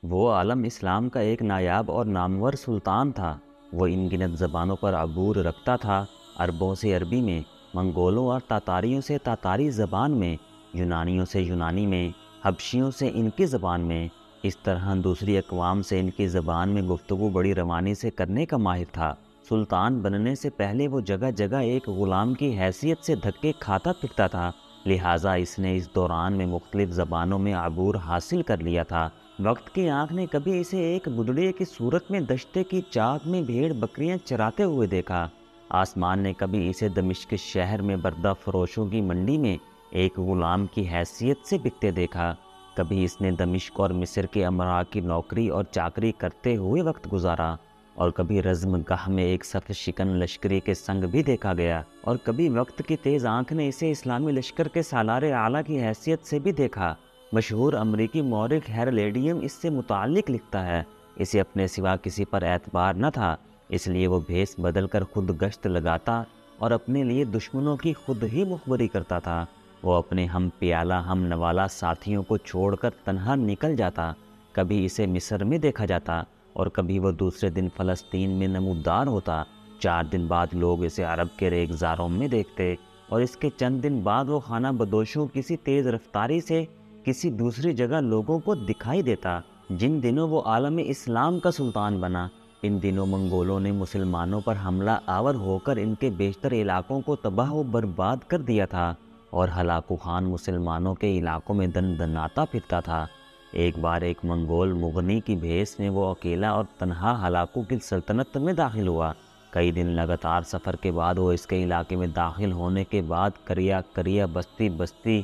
وہ عالم اسلام کا ایک نایاب اور نامور سلطان تھا۔ وہ ان گنت زبانوں پر عبور رکھتا تھا، عربوں سے عربی میں، منگولوں اور تاتاریوں سے تاتاری زبان میں، یونانیوں سے یونانی میں، حبشیوں سے ان کی زبان میں، اس طرح دوسری اقوام سے ان کی زبان میں گفتگو بڑی روانی سے کرنے کا ماہر تھا۔ سلطان بننے سے پہلے وہ جگہ جگہ ایک غلام کی حیثیت سے دھکے کھاتا پھرتا تھا، لہٰذا اس نے اس دوران میں مختلف زبانوں میں عبور حاصل کر لیا تھا۔ وقت کی آنکھ نے کبھی اسے ایک گدڑیے کی صورت میں دشتے کی چاک میں بھیڑ بکریاں چراتے ہوئے دیکھا۔ آسمان نے کبھی اسے دمشق شہر میں بردہ فروشوں کی منڈی میں ایک غلام کی حیثیت سے بکتے دیکھا۔ کبھی اس نے دمشق اور مصر کے امراء کی نوکری اور چاکری کرتے ہوئے وقت گزارا، اور کبھی رزم گاہ میں ایک سخت شکن لشکری کے سنگ بھی دیکھا گیا، اور کبھی وقت کی تیز آنکھ نے اسے اسلامی لشکر کے سالار اعلیٰ کی حیثیت سے بھی دیکھا۔ مشہور امریکی مورخ ہیرلیڈیم اس سے متعلق لکھتا ہے، اسے اپنے سوا کسی پر اعتبار نہ تھا، اس لیے وہ بھیس بدل کر خود گشت لگاتا اور اپنے لیے دشمنوں کی خود ہی مخبری کرتا تھا۔ وہ اپنے ہم پیالہ ہم نوالہ ساتھیوں کو چھوڑ کر تنہا نکل جاتا۔ کبھی اسے مصر میں دیکھا جاتا اور کبھی وہ دوسرے دن فلسطین میں نمودار ہوتا۔ 4 دن بعد لوگ اسے عرب کے ریگزاروں میں دیکھتے، اور اس کے چند دن بعد وہ خانہ بدوشوں کسی تیز رفتاری سے کسی دوسری جگہ لوگوں کو دکھائی دیتا۔ جن دنوں وہ عالم اسلام کا سلطان بنا، ان دنوں منگولوں نے مسلمانوں پر حملہ آور ہو کر ان کے بیشتر علاقوں کو تباہ و برباد کر دیا تھا، اور ہلاکو خان مسلمانوں کے علاقوں میں دن دناتا پھرتا تھا۔ ایک بار ایک منگول مغنی کی بھیس میں وہ اکیلا اور تنہا ہلاکو کی سلطنت میں داخل ہوا۔ کئی دن لگاتار سفر کے بعد وہ اس کے علاقے میں داخل ہونے کے بعد کریا کریا بستی بستی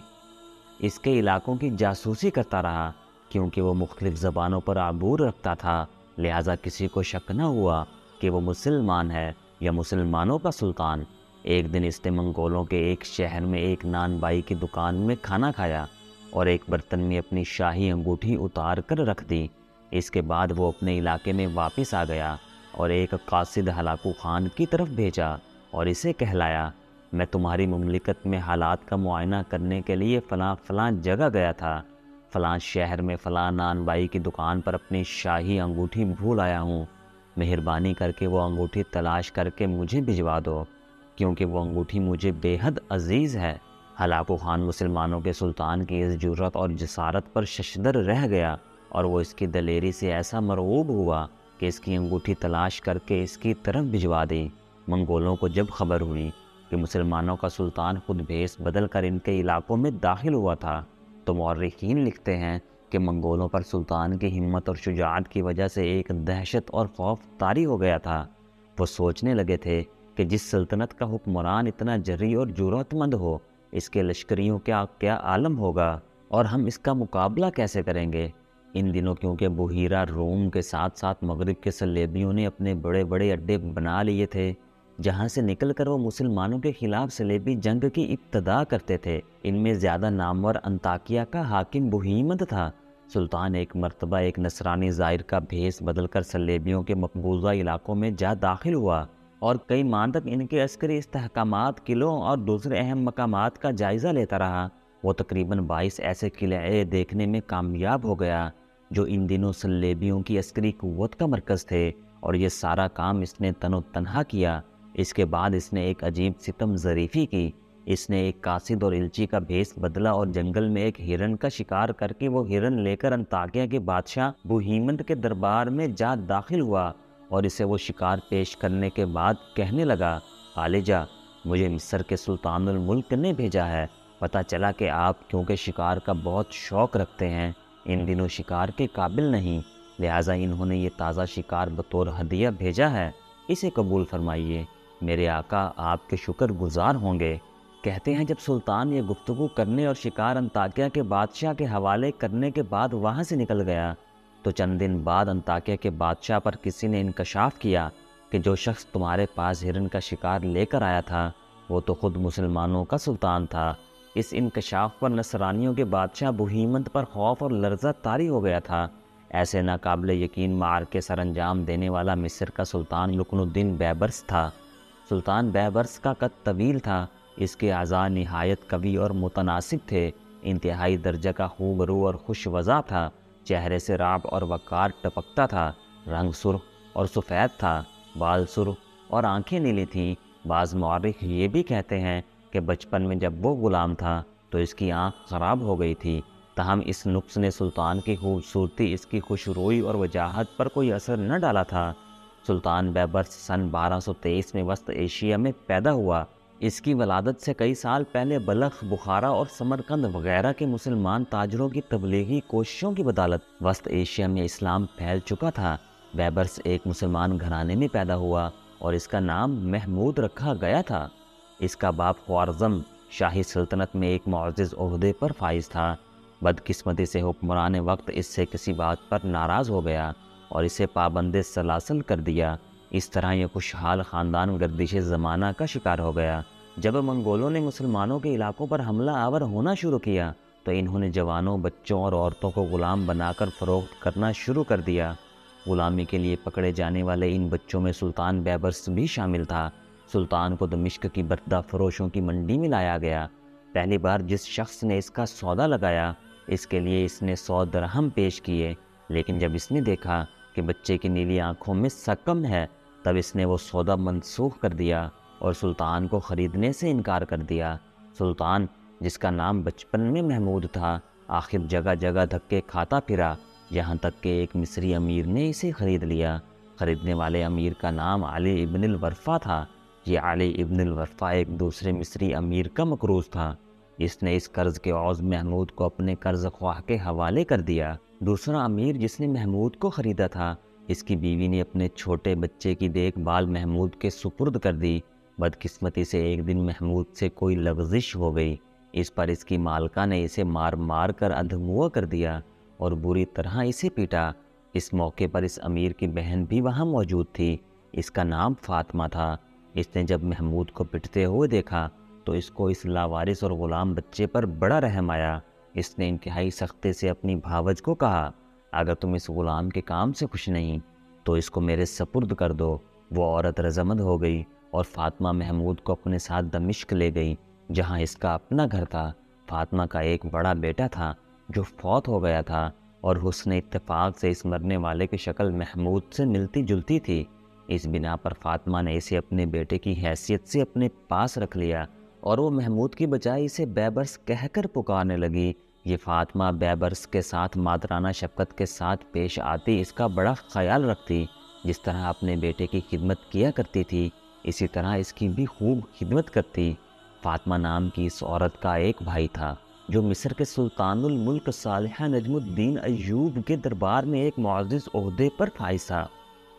اس کے علاقوں کی جاسوسی کرتا رہا۔ کیونکہ وہ مختلف زبانوں پر عبور رکھتا تھا، لہٰذا کسی کو شک نہ ہوا کہ وہ مسلمان ہے یا مسلمانوں کا سلطان۔ ایک دن اس نے منگولوں کے ایک شہر میں ایک نان بائی کی دکان میں کھانا کھایا اور ایک برتن میں اپنی شاہی انگوٹھی اتار کر رکھ دی۔ اس کے بعد وہ اپنے علاقے میں واپس آ گیا اور ایک قاصد ہلاکو خان کی طرف بھیجا اور اسے کہلایا، میں تمہاری مملکت میں حالات کا معائنہ کرنے کے لیے فلاں فلاں جگہ گیا تھا، فلاں شہر میں فلاں نان بائی کی دکان پر اپنی شاہی انگوٹھی بھول آیا ہوں، مہربانی کر کے وہ انگوٹھی تلاش کر کے مجھے بھجوا دو، کیونکہ وہ انگوٹھی مجھے بے حد عزیز ہے۔ ہلاکو خان مسلمانوں کے سلطان کی اس جرأت اور جسارت پر ششدر رہ گیا، اور وہ اس کی دلیری سے ایسا مرعوب ہوا کہ اس کی انگوٹھی تلاش کر کے اس کی طرف بھجوا دی۔ منگولوں کو جب خبر ہوئی کہ مسلمانوں کا سلطان خود بھیس بدل کر ان کے علاقوں میں داخل ہوا تھا، تو مورخین لکھتے ہیں کہ منگولوں پر سلطان کی ہمت اور شجاعت کی وجہ سے ایک دہشت اور خوف طاری ہو گیا تھا۔ وہ سوچنے لگے تھے کہ جس سلطنت کا حکمران اتنا جرأت اور جرأت مند ہو، اس کے لشکریوں کیا عالم ہوگا، اور ہم اس کا مقابلہ کیسے کریں گے۔ ان دنوں کیونکہ بحیرہ روم کے ساتھ ساتھ مغرب کے صلیبیوں نے اپنے بڑے بڑے اڈے بنا لیے تھے، جہاں سے نکل کر وہ مسلمانوں کے خلاف صلیبی جنگ کی ابتدا کرتے تھے۔ ان میں زیادہ نامور انطاکیہ کا حاکم بہیمند تھا۔ سلطان ایک مرتبہ ایک نصرانی زائر کا بھیس بدل کر صلیبیوں کے مقبوضہ علاقوں میں جا داخل ہوا، اور کئی ماہ تک ان کے عسکری استحکامات، قلعوں اور دوسرے اہم مقامات کا جائزہ لیتا رہا۔ وہ تقریباً 22 ایسے قلعے دیکھنے میں کامیاب ہو گیا جو ان دنوں صلیبیوں کی عسکری قوت کا مرکز تھے، اور یہ سارا کام اس نے تن و تنہا کیا۔ اس کے بعد اس نے ایک عجیب ستم ظریفی کی۔ اس نے ایک قاصد اور الچی کا بھیس بدلا اور جنگل میں ایک ہرن کا شکار کر کے وہ ہرن لے کر انطاکیہ کے بادشاہ بوہیمند کے دربار میں جا داخل ہوا، اور اسے وہ شکار پیش کرنے کے بعد کہنے لگا، خالجہ، مجھے مصر کے سلطان الملک نے بھیجا ہے۔ پتہ چلا کہ آپ کیونکہ شکار کا بہت شوق رکھتے ہیں، ان دنوں شکار کے قابل نہیں، لہٰذا انہوں نے یہ تازہ شکار بطور ہدیہ بھیجا ہے، اسے قبول فرمائیے، میرے آقا آپ کے شکر گزار ہوں گے۔ کہتے ہیں جب سلطان یہ گفتگو کرنے اور شکار انطاکیہ کے بادشاہ کے حوالے کرنے کے بعد وہاں سے نکل گیا، تو چند دن بعد انطاکیہ کے بادشاہ پر کسی نے انکشاف کیا کہ جو شخص تمہارے پاس ہرن کا شکار لے کر آیا تھا وہ تو خود مسلمانوں کا سلطان تھا۔ اس انکشاف پر نصرانیوں کے بادشاہ بوہیمند پر خوف اور لرزہ طاری ہو گیا تھا۔ ایسے ناقابل یقین معرکے سر انجام دینے والا مصر کا سلطان رکن الدین بیبرس تھا۔ سلطان بیبرس کا قد طویل تھا، اس کے اعضاء نہایت قوی اور متناسب تھے، انتہائی درجہ کا خوب رو اور خوش وضع تھا۔ چہرے سے رعب اور وقار ٹپکتا تھا، رنگ سرخ اور سفید تھا، بال سرخ اور آنکھیں نیلی تھیں۔ بعض مورخ یہ بھی کہتے ہیں کہ بچپن میں جب وہ غلام تھا تو اس کی آنکھ خراب ہو گئی تھی، تاہم اس نقص نے سلطان کی خوبصورتی، اس کی خوش روئی اور وجاہت پر کوئی اثر نہ ڈالا تھا۔ سلطان بیبرس سن 1223 میں وسط ایشیا میں پیدا ہوا۔ اس کی ولادت سے کئی سال پہلے بلخ، بخارا اور سمرقند وغیرہ کے مسلمان تاجروں کی تبلیغی کوششوں کی بدولت وسط ایشیا میں اسلام پھیل چکا تھا۔ بیبرس ایک مسلمان گھرانے میں پیدا ہوا اور اس کا نام محمود رکھا گیا تھا۔ اس کا باپ خوارزم شاہی سلطنت میں ایک معزز عہدے پر فائز تھا۔ بدقسمتی سے حکمران وقت اس سے کسی بات پر ناراض ہو گیا اور اسے پابند سلاسل کر دیا۔ اس طرح یہ خوشحال خاندان گردش زمانہ کا شکار ہو گیا۔ جب منگولوں نے مسلمانوں کے علاقوں پر حملہ آور ہونا شروع کیا تو انہوں نے جوانوں، بچوں اور عورتوں کو غلام بنا کر فروخت کرنا شروع کر دیا۔ غلامی کے لیے پکڑے جانے والے ان بچوں میں سلطان بیبرس بھی شامل تھا۔ سلطان کو دمشق کی بردہ فروشوں کی منڈی میں لایا گیا۔ پہلی بار جس شخص نے اس کا سودا لگایا، اس کے لیے اس نے 100 درہم پیش کیے، لیکن جب اس نے دیکھا کہ بچے کی نیلی آنکھوں میں سقم ہے، تب اس نے وہ سودا منسوخ کر دیا اور سلطان کو خریدنے سے انکار کر دیا۔ سلطان، جس کا نام بچپن میں محمود تھا، آخر جگہ جگہ دھکے کھاتا پھرا، یہاں تک کہ ایک مصری امیر نے اسے خرید لیا۔ خریدنے والے امیر کا نام علی ابن الورفا تھا۔ یہ علی ابن الورفا ایک دوسرے مصری امیر کا مقروض تھا۔ اس نے اس قرض کے عوض محمود کو اپنے قرض خواہ کے حوالے کر دیا۔ دوسرا امیر جس نے محمود کو خریدا تھا، اس کی بیوی نے اپنے چھوٹے بچے کی دیکھ بھال محمود کے سپرد کر دی۔ بدقسمتی سے ایک دن محمود سے کوئی لغزش ہو گئی۔ اس پر اس کی مالکہ نے اسے مار مار کر ادھموا کر دیا اور بری طرح اسے پیٹا۔ اس موقع پر اس امیر کی بہن بھی وہاں موجود تھی۔ اس کا نام فاطمہ تھا۔ اس نے جب محمود کو پٹتے ہوئے دیکھا تو اس کو اس لاوارث اور غلام بچے پر بڑا رحم آیا۔ اس نے انتہائی سختی سے اپنی بھاوج کو کہا، اگر تم اس غلام کے کام سے خوش نہیں تو اس کو میرے سپرد کر دو۔ وہ عورت رضامند ہو گئی اور فاطمہ محمود کو اپنے ساتھ دمشق لے گئی، جہاں اس کا اپنا گھر تھا۔ فاطمہ کا ایک بڑا بیٹا تھا جو فوت ہو گیا تھا اور حسن اتفاق سے اس مرنے والے کی شکل محمود سے ملتی جلتی تھی۔ اس بنا پر فاطمہ نے اسے اپنے بیٹے کی حیثیت سے اپنے پاس رکھ لیا اور وہ محمود کی بجائے اسے بیبرس کہہ کر پکارنے لگی۔ یہ فاطمہ بیبرس کے ساتھ مادرانہ شفقت کے ساتھ پیش آتی، اس کا بڑا خیال رکھتی۔ جس طرح اپنے بیٹے کی خدمت کیا کرتی تھی، اسی طرح اس کی بھی خوب خدمت کرتی۔ فاطمہ نام کی اس عورت کا ایک بھائی تھا جو مصر کے سلطان الملک صالح نجم الدین ایوب کے دربار میں ایک معزز عہدے پر فائز تھا۔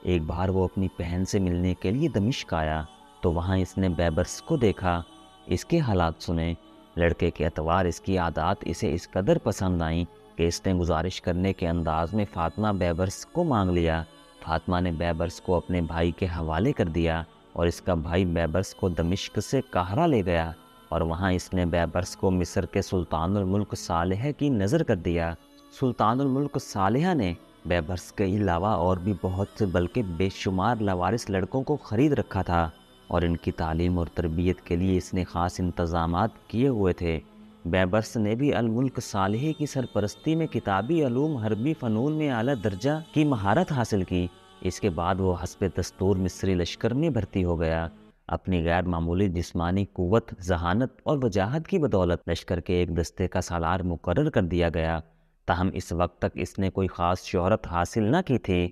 ایک بار وہ اپنی بہن سے ملنے کے لیے دمشق آیا تو وہاں اس نے بیبرس کو دیکھا، اس کے حالات سنے۔ لڑکے کے اطوار، اس کی عادات اسے اس قدر پسند آئیں کہ اس نے گزارش کرنے کے انداز میں فاطمہ بیبرس کو مانگ لیا۔ فاطمہ نے بیبرس کو اپنے بھائی کے حوالے کر دیا اور اس کا بھائی بیبرس کو دمشق سے قاہرہ لے گیا اور وہاں اس نے بیبرس کو مصر کے سلطان الملک صالح کی نظر کر دیا۔ سلطان الملک صالح نے بیبرس کے علاوہ اور بھی بہت سے بلکہ بے شمار لاوارث لڑکوں کو خرید رکھا تھا اور ان کی تعلیم اور تربیت کے لیے اس نے خاص انتظامات کیے ہوئے تھے۔ بیبرس نے بھی الملک صالح کی سرپرستی میں کتابی علوم، حربی فنون میں اعلیٰ درجہ کی مہارت حاصل کی۔ اس کے بعد وہ حسب دستور مصری لشکر میں بھرتی ہو گیا۔ اپنی غیر معمولی جسمانی قوت، ذہانت اور وجاہت کی بدولت لشکر کے ایک دستے کا سالار مقرر کر دیا گیا، تاہم اس وقت تک اس نے کوئی خاص شہرت حاصل نہ کی تھی۔